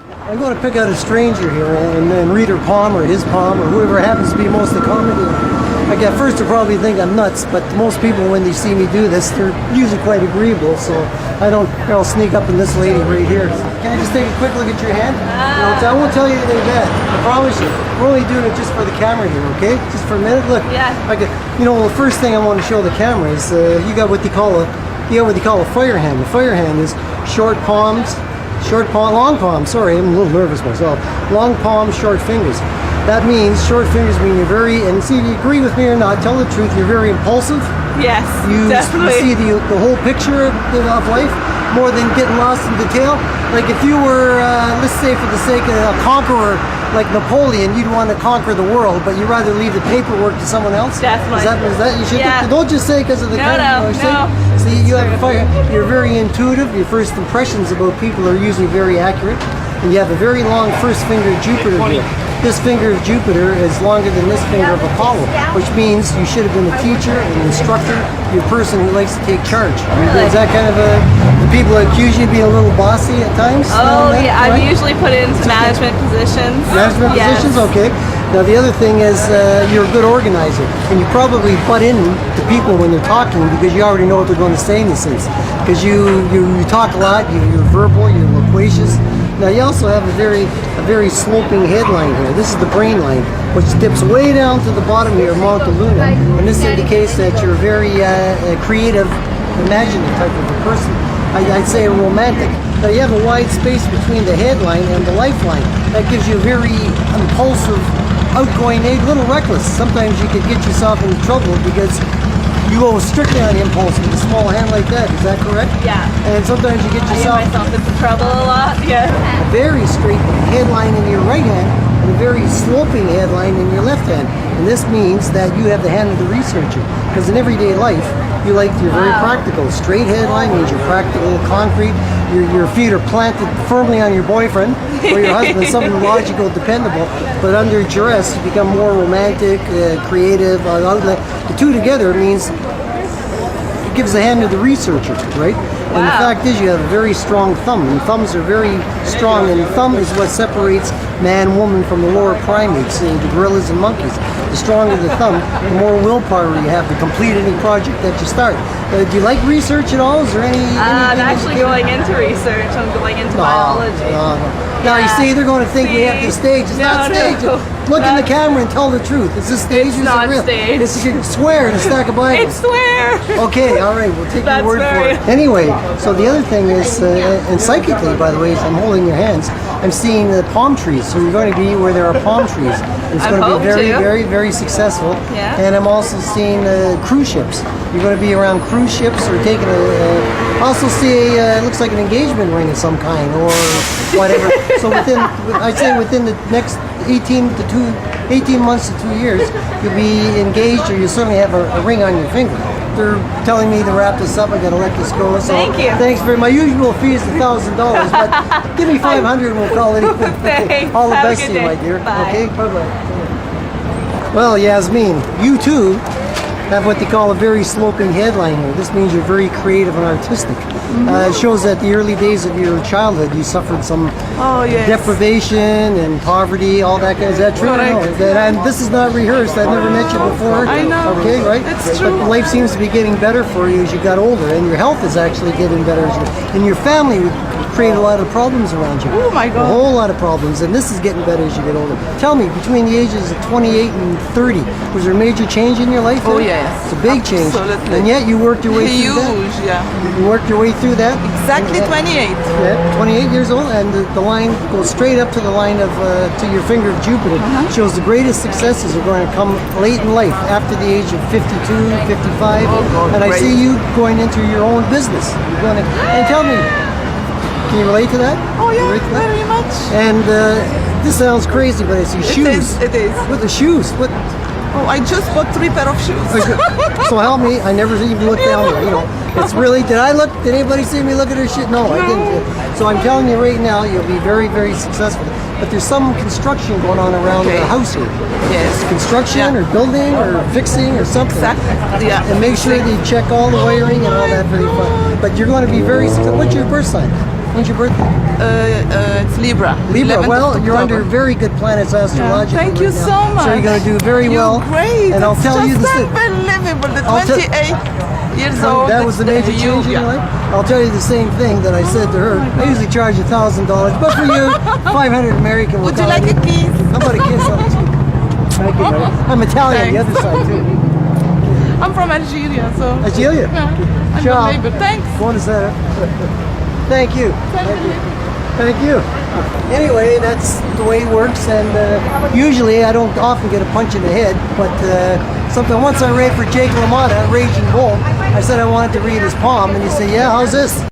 I'm going to pick out a stranger here and then read her palm or his palm or whoever happens to be most accommodating. Like at first they'll probably think I'm nuts, but most people when they see me do this, they're usually quite agreeable, so I'll sneak up on this lady right here. Can I just take a quick look at your hand? I won't tell you anything bad, I promise you. We're only doing it just for the camera here, okay? Just for a minute, look. Yeah. The first thing I want to show the camera is you got what they call a fire hand. The fire hand is long palms, sorry, I'm a little nervous myself. Long palms, short fingers. That means short fingers mean you're very, and see if you agree with me or not, tell the truth, you're very impulsive. Yes, definitely. You see the whole picture of life more than getting lost in detail. Like if you were, let's say for the sake of a conqueror like Napoleon, you'd want to conquer the world, but you'd rather leave the paperwork to someone else? Definitely. Is that you should? Yeah. Don't just say because of the camera. No. See, you have a fire. You're very intuitive. Your first impressions about people are usually very accurate, and you have a very long first finger of Jupiter here. This finger of Jupiter is longer than this finger of Apollo, which means you should have been a teacher, an instructor, you're a person who likes to take charge. Really? Is that kind of the people accuse you of being a little bossy at times? Oh, yeah, right? I'm usually put into management positions. Management positions? Okay. Now the other thing is you're a good organizer, and you probably butt in to people when they're talking because you already know what they're going to say in a sense. Because you talk a lot, you're verbal, you're loquacious. Now you also have a very sloping headline here. This is the brain line, which dips way down to the bottom here, Mount Luna, and this indicates that you're a very creative, imaginative type of a person. I'd say a romantic. Now you have a wide space between the headline and the lifeline. That gives you a very impulsive, outgoing, a little reckless. Sometimes you could get yourself in trouble because you go strictly on impulse with a small hand like that. Is that correct? Yeah. And sometimes you get yourself I get myself into trouble a lot. Yeah. a very straight headline in your right hand and a very sloping headline in your left hand. And this means that you have the hand of the researcher. Because in everyday life, you're very practical. Straight headline means you're practical, concrete. Your feet are planted firmly on your boyfriend or your husband, something logical, dependable. But under duress, you become more romantic, creative. The two together means it gives the hand of the researcher, right? And the fact is you have a very strong thumb, and thumbs are very strong, and the thumb is what separates man, woman from the lower primates, the gorillas and monkeys. The stronger the thumb, the more willpower you have to complete any project that you start. Do you like research at all? Is there I'm actually going into research. I'm going into biology. Now you see, they're going to think we have to stage. It's not staged. Look in the camera and tell the truth. Is this stage? It's not staged. It's you swear in a stack of Bibles. It's swear. Okay, all right, we'll take your word for it. Anyway, so the other thing is, and psychically, by the way, as I'm holding your hands, I'm seeing the palm trees. So you're going to be where there are palm trees. It's going to be very, very successful. Yeah. And I'm also seeing cruise ships. You're going to be around cruise ships or taking also see it looks like an engagement ring of some kind or whatever. So I'd say within the next 18 months to 2 years, you'll be engaged or you'll certainly have a ring on your finger. They're telling me to wrap this up. I gotta let this go. So thank you. Thanks very much. My usual fee is $1,000, but give me $500 and we'll call it even. Thanks. All the Have a best good to you, day. my dear. Bye. Okay, bye-bye. Well, Yasmin, you too have what they call a very sloping headline here. This means you're very creative and artistic. It shows that the early days of your childhood you suffered some deprivation and poverty, all that kind of. Is that true? Correct. No, and this is not rehearsed. I've never met you before. I know. Okay, right? It's true. But life seems to be getting better for you as you got older, and your health is actually getting better. And your family would create a lot of problems around you. Oh my God. A whole lot of problems, and this is getting better as you get older. Tell me, between the ages of 28 and 30, was there a major change in your life? Oh, there? yes. It's a big change. Absolutely. And yet you worked your way through that. Huge, yeah. You worked your way through that. Exactly 28. Yeah, 28 years old, and the line goes straight up to the line of to your finger of Jupiter. Shows the greatest successes are going to come late in life, after the age of 52, 55. Oh, God, and I great. see you going into your own business. You're going to, and tell me, can you relate to that? Oh yeah, Relate to that? very much. And this sounds crazy, but I see shoes. It is. What the shoes? What? Oh, I just bought 3 pair of shoes. So help me, I never even looked down there, you know. It's really, did anybody see me look at her shit? No, I didn't. So I'm telling you right now, you'll be very, very successful. But there's some construction going on around the house here. Yes. Construction or building or fixing or something. Exactly. Yeah. And make sure that you check all the wiring and all that very fun. But you're going to be very successful. What's your birth sign? When's your birthday? It's Libra. Libra. 11th Well, of you're under October. very good planets astrologically. Thank you right now. so much. So you're going to do very well. You're great. And I'll It's tell just you the same. unbelievable. The I'll tell- 28 years old. That was the major change in your life. I'll tell you the same thing that I said to her. I usually charge $1,000, but for you, 500 American will Would you call like it. a kiss? How about a kiss on the cheek? Thank you, buddy. I'm Italian, the other side too. I'm from Algeria, so. Algeria. Yeah, I'm Ciao. your neighbor. Thanks. Buonasera. Thank you. Thank you. Anyway, that's the way it works, and usually I don't often get a punch in the head, but something once I read for Jake LaMotta, Raging Bull, I said I wanted to read his palm, and he said, yeah, how's this?